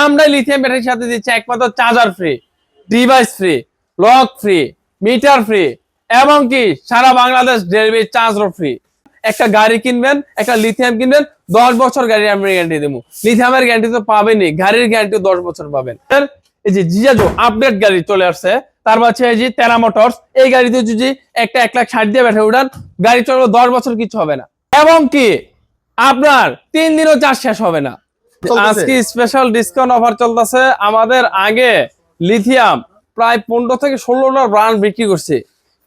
আমরা লিথিয়াম ব্যাটারির সাথে দিচ্ছি একমাত্র charger free, device free, lock free, meter free এবং কি সারা বাংলাদেশ ডেলিভারি চার্জও ফ্রি। একটা গাড়ি কিনবেন, একটা লিথিয়াম কিনবেন, 10 বছর গাড়ির আমি গ্যারান্টি দেবো। লিথিয়ামের গ্যারান্টি তো পাবেনই, গাড়ির গ্যারান্টি 10 বছর পাবেন। এই যে জিজাজো আপডেট গাড়ি চলে আসছে, তার পাশে এই যে টেরা মোটরস, এই গাড়িতে যদি একটা 1,60,000 দিয়ে ব্যাটারি উঠান, গাড়ি চলবে 10 বছর, কিছু হবে না। এবং কি আপনার 3 দিনও চার্জ শেষ হবে না। আজকে স্পেশাল ডিসকাউন্ট অফার চলতেছে। আমাদের আগে লিথিয়াম প্রায় 15 থেকে 16টা ব্র্যান্ড বিক্রি করছে,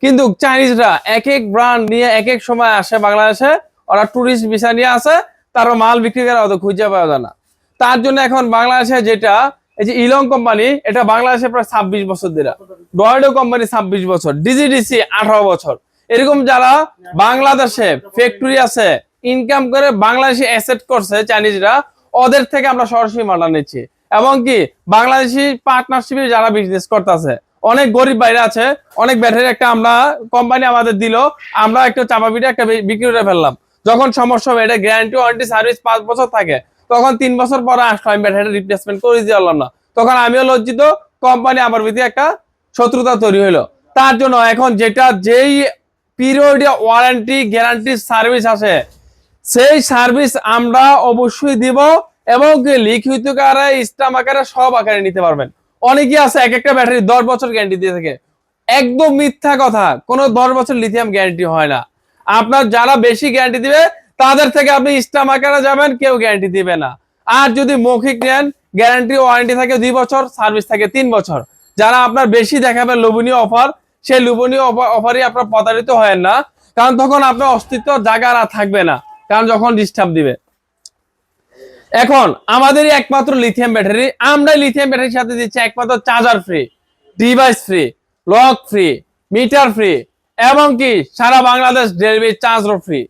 কিন্তু চাইনিজরা এক এক ব্র্যান্ড নিয়ে এক এক সময় আসে বাংলাদেশে, ওরা টুরিস্ট ভিসা নিয়ে আসে, তারা মাল বিক্রি করে ওদের খুঁজে পাওয়া যায় না। তার জন্য এখন বাংলাদেশে যেটা এই যে ইলং কোম্পানি, এটা বাংলাদেশে প্রায় 26 বছর ধরে, ডয়েডো কোম্পানি 26 বছর, ডিজিডিসি 18 বছর। এরকম যারা বাংলাদেশে ফ্যাক্টরি আছে, ইনকাম করে বাংলাদেশে অ্যাসেট করছে চাইনিজরা, ওদের থেকে আমরা সরাসরি মাল নিচ্ছি। এবং কি বাংলাদেশি পার্টনারশিপে যারা বিজনেস করতেছে, অনেক গরিব বাইরে আছে, অনেক ব্যাটারি একটা আমরা কোম্পানি আমাদের দিল, আমরা একটা চাপা পিঠে একটা বিক্রি করে ফেললাম। যখন সমস্যা হবে, এটা গ্যারান্টি ওয়ারেন্টি সার্ভিস 5 বছর থাকে, তখন 3 বছর পরে আসলো আমি ব্যাটারিটা রিপ্লেসমেন্ট করে দিতে পারলাম না, তখন আমিও লজ্জিত, কোম্পানি আমার ভিতরে একটা শত্রুতা তৈরি হলো। তার জন্য এখন যেটা যেই পিরিয়ডে ওয়ারেন্টি গ্যারান্টি সার্ভিস আসে, সেই সার্ভিস আমরা অবশ্যই দিব। এবং লিখিত আকারে, স্ট্যাম্প আকারে, সব আকারে নিতে পারবেন। অনেকে আছে এক একটা ব্যাটারি 10 বছর গ্যারান্টি দিয়ে থাকে, একদম মিথ্যা কথা। কোনো 10 বছর লিথিয়াম গ্যারান্টি হয় না। আপনার যারা বেশি গ্যারান্টি দিবে তাদের থেকে আপনি স্ট্যাম্প আকারে যাবেন, কেউ গ্যারান্টি দিবে না। আর যদি মৌখিক নেন, গ্যারান্টি ওয়ারেন্টি থাকে 2 বছর, সার্ভিস থাকে 3 বছর। যারা আপনার বেশি দেখাবে লোভনীয় অফার, সেই লোভনীয় অফারই আপনার প্রতারিত হয় না, কারণ তখন আপনার অস্তিত্ব জায়গা আর থাকবে না, কারণ যখন ডিস্টার্ব দিবে। এখন আমাদেরই একমাত্র লিথিয়াম ব্যাটারি, আমরা লিথিয়াম ব্যাটারির সাথে দিচ্ছি একমাত্র charger free, device free, lock free, meter free এবং কি সারা বাংলাদেশ ডেলিভারি চার্জও ফ্রি।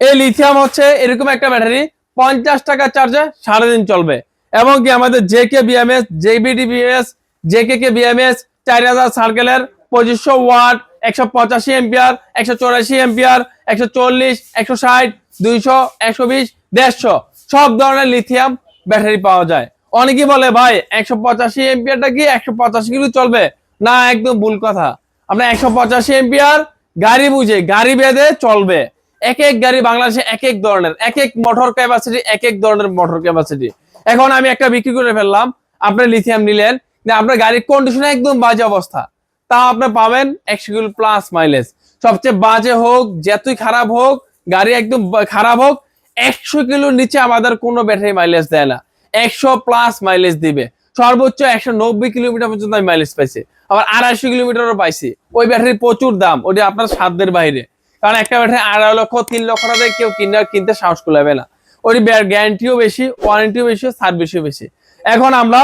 এই লিথিয়াম হচ্ছে এরকম একটা ব্যাটারি, 50 টাকা চার্জে সারাদিন চলবে। এবং কি আমাদের JK BMS, JBD BMS, JK BMS 4000 সার্কেলের 2500 ওয়াট, 185 এম্পিয়ার, 184 এম্পিয়ার, 140, 160, 200, 120, 150 সব ধরনের লিথিয়াম ব্যাটারি পাওয়া যায়। অনেকেই বলে ভাই 185 এম্পিয়ারটা কি 185 কিলো চলবে না, একদম ভুল কথা। আপনার 185 এম্পিয়ার গাড়ি বুঝে, গাড়ি বেঁধে চলবে। এক এক গাড়ি বাংলাদেশে এক এক ধরনের, এক এক মোটর ক্যাপাসিটি, এক এক ধরনের মোটর ক্যাপাসিটি। এখন আমি একটা বিক্রি করে ফেললাম, আপনার লিথিয়াম নিলেন, আপনার গাড়ির কন্ডিশন একদম বাজে অবস্থা, তা আপনি পাবেন 100 কিলো প্লাস মাইলেজ। সবচেয়ে বাজে হোক, যতই খারাপ হোক, গাড়ি একদম খারাপ হোক, 100 কিলোর নিচে আমাদের কোনো ব্যাটারি মাইলেজ দেয় না, 100 প্লাস মাইলেজ দিবে। সর্বোচ্চ 190 কিলোমিটার পর্যন্ত আমি মাইলেজ পাইছি, আবার 250 কিলোমিটারও পাইছি। ওই ব্যাটারির প্রচুর দাম, ওটা আপনার সাধ্যের বাইরে, কারণ একটা ব্যাটারি 2.5 লক্ষ 3 লক্ষ টাকা কেউ কিনতে সাহস করবে না। ওই গ্যারান্টিও বেশি, ওয়ারেন্টিও বেশি, সার্ভিসও বেশি। এখন আমরা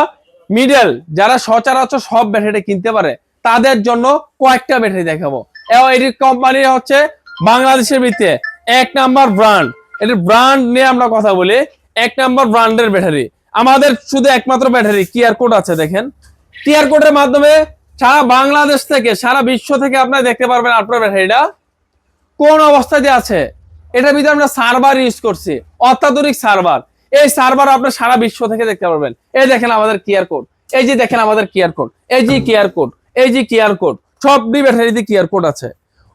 মিডল যারা সচরাচর সব ব্যাটারি কিনতে পারে, তাদের জন্য কয়েকটা ব্যাটারি দেখাবো। এবং এটি কোম্পানি হচ্ছে বাংলাদেশের ভিতরে 1 নাম্বার ব্র্যান্ড। এটির ব্র্যান্ড নিয়ে আমরা কথা বলি। 1 নাম্বার ব্র্যান্ডের ব্যাটারি আমাদের শুধু একমাত্র ব্যাটারি কিউআর কোড আছে, দেখেন কিউআর কোডের মাধ্যমে সারা বাংলাদেশ থেকে, সারা বিশ্ব থেকে আপনারা দেখতে পারবেন আপনার ব্যাটারিটা কোন অবস্থাতে আছে। এটার ভিতরে আমরা সার্ভার ইউজ করছি, অত্যাধুনিক সার্ভার। এই সার্ভার আপনার সারা বিশ্ব থেকে দেখতে পারবেন। এই দেখেন আমাদের কিউআর কোড, এই যে দেখেন আমাদের কিউআর কোড, এই যে কিউআর কোড, এই যে কিউআর কোড, সবই ব্যাটারিতে কিউআর কোড আছে।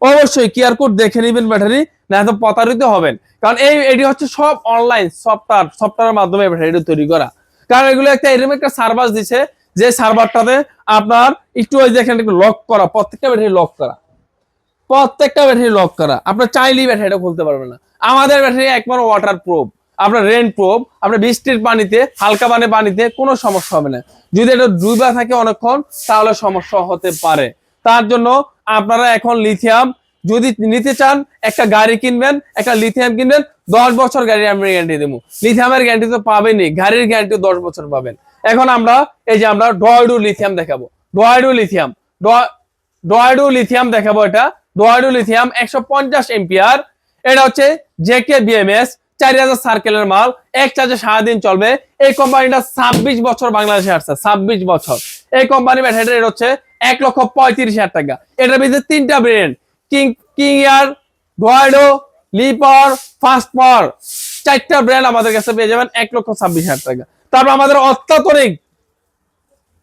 অবশ্যই কিউআর কোড দেখে নেবেন ব্যাটারি, না তো প্রতারিত হবেন। কারণ এটি হচ্ছে সব অনলাইন সফটওয়্যারের মাধ্যমে ব্যাটারিটা তৈরি করা। কারণ এগুলো একটা এরকম একটা সার্ভার দিচ্ছে, যে সার্ভারটাতে আপনার একটু ওই দেখেন একটু লক করা, প্রত্যেকটা ব্যাটারি লক করা, প্রত্যেকটা ব্যাটারি লক করা। আপনার চাইলেই ব্যাটারিটা খুলতে পারবেন না। আমাদের ব্যাটারি একবার ওয়াটার প্রুফ, আপনার রেন প্রুফ, আপনার বৃষ্টির পানিতে, হালকা পানিতে কোনো সমস্যা হবে না। যদি এটা ডুবা থাকে অনেকক্ষণ, তাহলে সমস্যা হতে পারে। তার জন্য আপনারা এখন লিথিয়াম যদি নিতে চান, একটা গাড়ি কিনবেন, একটা লিথিয়াম কিনবেন, 10 বছর গাড়ির আমি গ্যারান্টি দেবো। লিথিয়ামের গ্যারান্টি তো পাবেনই, গাড়ির গ্যারান্টি 10 বছর পাবেন। এখন আমরা এই যে আমরা ডয়েডো লিথিয়াম দেখাবো, ডয়েডো লিথিয়াম, ডয়েডো লিথিয়াম দেখাবো। এটা ডয়েডো লিথিয়াম 150 এম্পিয়ার। এটা হচ্ছে জেকে বিএমএস 4000 সার্কেলের মাল, এক চার্জে সারাদিন চলবে। এই কোম্পানিটা 26 বছর বাংলাদেশে আসছে, 26 বছর। এই কোম্পানি ব্যাটারি রেট হচ্ছে 1,35,000 টাকা। এটার ভিতরে 3টা ব্র্যান্ড, কিং এয়ার, ডয়েডো, লিপার, ফাস্ট পাওয়ার, 4টা ব্র্যান্ড আমাদের কাছে পেয়ে যাবেন 1,26,000 টাকা। তারপর আমাদের অত্যাধুনিক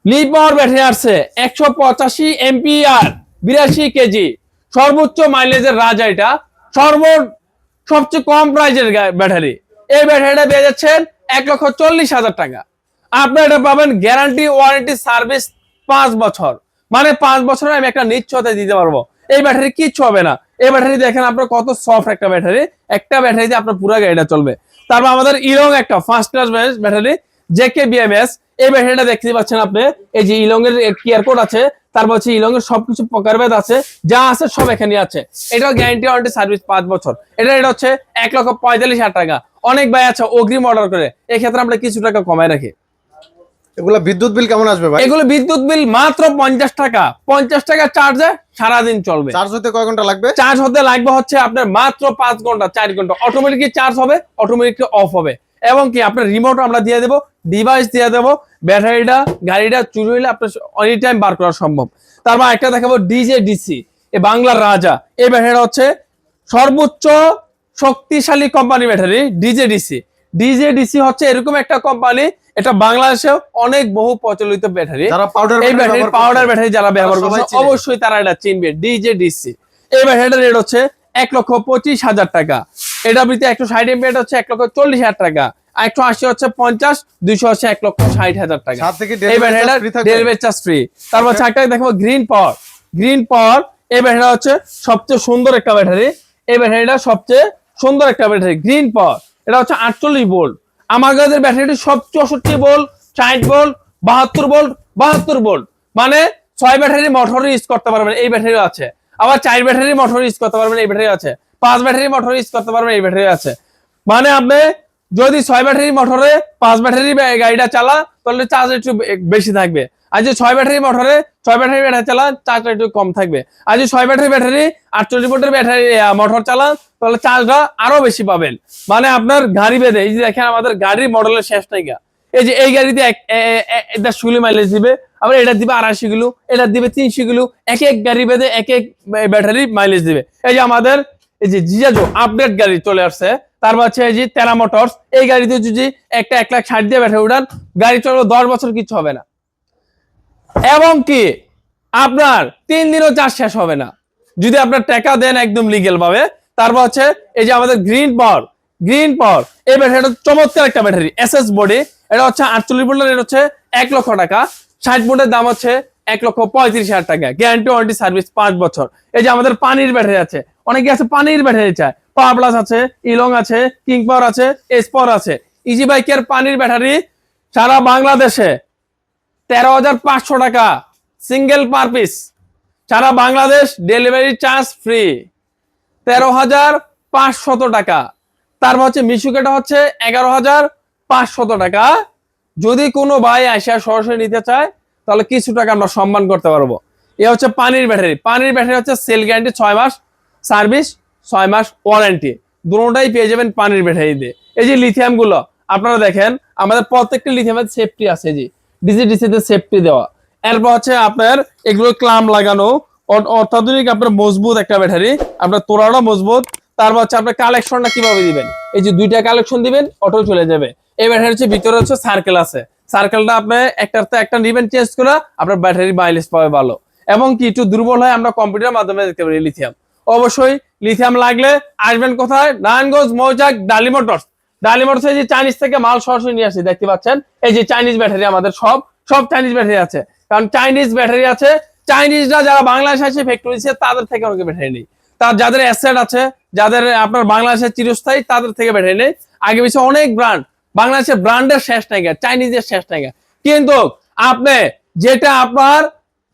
লিড পাওয়ার ব্যাটারি আসছে 185 এমপিআর 82 কেজি সর্বোচ্চ মাইলেজের রাজা। এটা সবচেয়ে কম প্রাইজের ব্যাটারি। এই ব্যাটারিটা পেয়ে যাচ্ছেন 1,40,000 টাকা। আপনি এটা পাবেন গ্যারান্টি ওয়ারেন্টি সার্ভিস 5 বছর, মানে 5 বছরে আমি একটা নিশ্চয়তা দিতে পারবো এই ব্যাটারি কিচ্ছু হবে না। এই ব্যাটারি দেখেন আপনার কত সফট একটা ব্যাটারি, একটা ব্যাটারিতে আপনার পুরো গাড়িটা চলবে। তারপর আমাদের ইলং একটা ফার্স্ট ক্লাস ব্যাটারি JKBMS, এই ব্যাটারিটা দেখতে পাচ্ছেন আপনি, এই যে ইলং এর কিয়ার কোড আছে, তারপর হচ্ছে ইলং এর সবকিছু প্রকারভেদ আছে, যা আছে সব এখানে আছে। এটাও গ্যারান্টি ওয়ারেন্টি সার্ভিস 5 বছর। এটা হচ্ছে 1,45,000 টাকা। অনেক ভাই আছে অগ্রিম অর্ডার করে, এই ক্ষেত্রে আমরা কিছু টাকা কমায় রাখি। এগুলা বিদ্যুৎ বিল কেমন আসবে ভাই? এগুলো বিদ্যুৎ বিল মাত্র 50 টাকা। 50 টাকা চার্জে সারাদিন চলবে। চার্জ হতে কয় ঘন্টা লাগবে? চার্জ হতে লাগবে হচ্ছে আপনার মাত্র 5 ঘন্টা 4 ঘন্টা। অটোমেটিকলি চার্জ হবে, অটোমেটিকলি অফ হবে। এবং কি আপনার রিমোট আমরা দিয়ে দেবো, ডিভাইস দিয়ে দেবো, ব্যাটারিটা গাড়িটা চুরি হইলে আপনার এনি টাইম বার করা সম্ভব। তারপর একটা দেখাবো DJDC, এ বাংলার রাজা। এই ব্যাটারিটা হচ্ছে সর্বোচ্চ শক্তিশালী কোম্পানি ব্যাটারি DJDC। DJDC হচ্ছে এরকম একটা কোম্পানি, এটা বাংলাদেশে অনেক বহু প্রচলিত ব্যাটারি। এই ব্যাটারি পাউডার ব্যাটারি যারা ব্যবহার করছে অবশ্যই তারা এটা চিনবে, DJDC। এই ব্যাটারিটার রেট হচ্ছে 1,25,000 টাকা। এটা বৃত্তি 160 এমপিএর হচ্ছে 1,40,000 টাকা, 180 হচ্ছে 50, 200 হচ্ছে 1,60,000 টাকা। এই ব্যাটারিটা ডেলিভারি চার্জ ফ্রি। তারপর একটা দেখো গ্রিন পাওয়ার। এই ব্যাটারিটা হচ্ছে সবচেয়ে সুন্দর একটা ব্যাটারি। এই ব্যাটারিটা সবচেয়ে সুন্দর একটা ব্যাটারি গ্রিন পাওয়ার। এটা হচ্ছে 48 ভোল্ট। আমার কাছে ব্যাটারিটি সব 64 ভোল্ট, 60 ভোল্ট, 72 ভোল্ট, মানে 6 ব্যাটারি মোটর ইউজ করতে পারবেন এই ব্যাটারি আছে। আবার 4 ব্যাটারি মোটর ইউজ করতে পারবেন এই ব্যাটারি আছে। 5 ব্যাটারি মোটর ইউজ করতে পারবেন এই ব্যাটারি আছে। মানে আপনি যদি 6 ব্যাটারি মোটরে 5 ব্যাটারি গাড়িটা চালা তাহলে চার্জ একটু বেশি থাকবে। আর যদি 6 ব্যাটারি মোটরে 6 ব্যাটারি ব্যাটারি চালান চার্জটা একটু কম থাকবে। আর যদি 6 ব্যাটারি 48 ভোল্টের ব্যাটারি মোটর চালান তাহলে চার্জটা আরো বেশি পাবেন। মানে আপনার গাড়ি বেঁধে, এই যে দেখেন আমাদের গাড়ির মডেলের শেষ নাই গা। এই যে এই গাড়িতে এটা 16 মাইলেজ দিবে, আবার এটা দিবে 280 কিলো, এটা দিবে 300 কিলো, এক গাড়ি বেঁধে এক ব্যাটারি মাইলেজ দিবে। এই যে আমাদের এই যে জিজাজো আপডেট গাড়ি চলে আসছে, তারপর হচ্ছে এই যে টেরা মোটরস, এই গাড়িতে যদি একটা 1,60,000 দিয়ে ব্যাটারি উঠান গাড়ি চলবে 10 বছর কিছু হবে না। এবং কি আপনার 3 দিনও চার্জ শেষ হবে না যদি আপনার টাকা দেন একদম লিগ্যাল ভাবে। তারপর হচ্ছে এই যে আমাদের গ্রিন পাওয়ার এই ব্যাটারিটা চমৎকার একটা ব্যাটারি, SS বডি। এটা হচ্ছে 48 ভোল্টের, এটা হচ্ছে 1 লক্ষ টাকা। 60 ভোল্টের দাম হচ্ছে 1,35,000 টাকা। গ্যারান্টি ওয়ারেন্টি সার্ভিস 5 বছর। এই যে আমাদের পানির ব্যাটারি আছে, অনেকে আছে পানির ব্যাটারি চায়, পাওয়ার প্লাস আছে, ইলং আছে, কিং পাওয়ার আছে, এস পাওয়ার আছে। ইজি বাইকের পানির ব্যাটারি সারা বাংলাদেশে 13,500 টাকা সিঙ্গেল পার পিস। সারা বাংলাদেশ ডেলিভারি চার্জ ফ্রি 13,500 টাকা। তারপর হচ্ছে মিশুকেটা হচ্ছে 11,500 টাকা। যদি কোনো ভাই আসা সরাসরি নিতে চায় তাহলে কিছু টাকা আমরা সম্মান করতে পারবো। এ হচ্ছে পানির ব্যাটারি হচ্ছে সেল গ্যারান্টি 6 মাস, সার্ভিস 6 মাস ওয়ারেন্টি, দুটোটাই পেয়ে যাবেন পানির ব্যাটারি দিয়ে। এই যে লিথিয়াম গুলো আপনারা দেখেন, আমাদের প্রত্যেকটা লিথিয়ামের সেফটি আছে, জি DJDC তে সেফটি দেওয়া। এরপর হচ্ছে আপনার এগুলো ক্লাম লাগানো, অত্যাধুনিক আপনার মজবুত একটা ব্যাটারি, আপনার তোরাটা মজবুত। তারপর হচ্ছে আপনার কালেকশনটা কিভাবে দিবেন, এই যে 2টা কালেকশন দিবেন অটো চলে যাবে। এই ব্যাটারি হচ্ছে ভিতরে হচ্ছে সার্কেল আছে, সার্কেলটা আপনি একটা নিবেন চেঞ্জ করে আপনার ব্যাটারি মাইলেজ পাবে ভালো। এবং কি একটু দুর্বল হয় আমরা কম্পিউটারের মাধ্যমে দেখতে পারি লিথিয়াম। অবশ্যই লিথিয়াম লাগলে আসবেন কোথায়, নারায়ণগঞ্জ মৌচাক ডালি মোটরস। এই যে চাইনিজ থেকে মাল সরাসরি নিয়ে আসি, দেখতে পাচ্ছেন এই যে চাইনিজ ব্যাটারি আমাদের সব চাইনিজ ব্যাটারি আছে। কারণ চাইনিজ ব্যাটারি আছে, চাইনিজরা যারা বাংলাদেশে আসে ফ্যাক্টরি তাদের থেকে অনেক ব্যাটারি নেই। তার যাদের অ্যাসেট আছে, যাদের আপনার বাংলাদেশের চিরস্থায়ী, তাদের থেকে ব্যাটারি নেই। আগে পিছিয়ে অনেক ব্র্যান্ড, বাংলাদেশের ব্র্যান্ডের শেষ নাই, চাইনিজের শেষ নাই। কিন্তু আপনি যেটা আপনার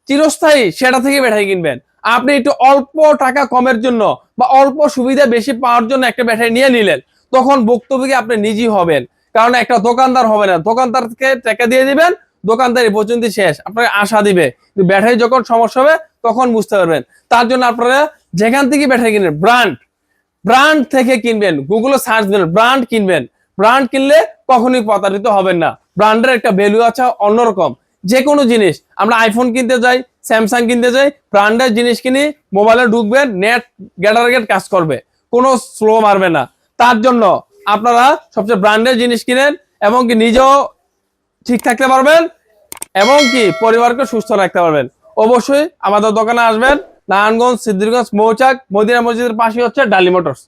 চিরস্থায়ী সেটা থেকে ব্যাটারি কিনবেন। আপনি একটু অল্প টাকা কমের জন্য বা অল্প সুবিধা বেশি পাওয়ার জন্য একটা ব্যাটারি নিয়ে নিলেন, তখন ভুক্তভোগী আপনি নিজেই হবেন। কারণ একটা দোকানদার হবে না, দোকানদারকে টাকা দিয়ে দিবেন, দোকানদারি পর্যন্ত শেষ, আপনাকে আশা দিবে। ব্যাটারি যখন সমস্যা হবে তখন বুঝতে পারবেন। তার জন্য আপনারা যেখান থেকে ব্যাটারি কিনবেন ব্র্যান্ড থেকে কিনবেন, গুগলে সার্চ দেবেন, ব্র্যান্ড কিনবেন। ব্র্যান্ড কিনলে কখনোই প্রতারিত হবেন না। ব্র্যান্ডের একটা ভ্যালু আছে অন্যরকম। যে কোনো জিনিস, আমরা আইফোন কিনতে যাই, স্যামসাং কিনতে যাই, ব্র্যান্ডের জিনিস কিনি, মোবাইলে ঢুকবেন, নেট গেট কাজ করবে, কোনো স্লো মারবে না। তার জন্য আপনারা সবচেয়ে ব্র্যান্ডের জিনিস কিনেন এবং কি নিজেও ঠিক থাকতে পারবেন এবং কি পরিবারকে সুস্থ রাখতে পারবেন। অবশ্যই আমাদের দোকানে আসবেন। নারায়ণগঞ্জ, সিদ্ধিরগঞ্জ, মৌচাক, মদিনা মসজিদের পাশে হচ্ছে ডালি মোটরস।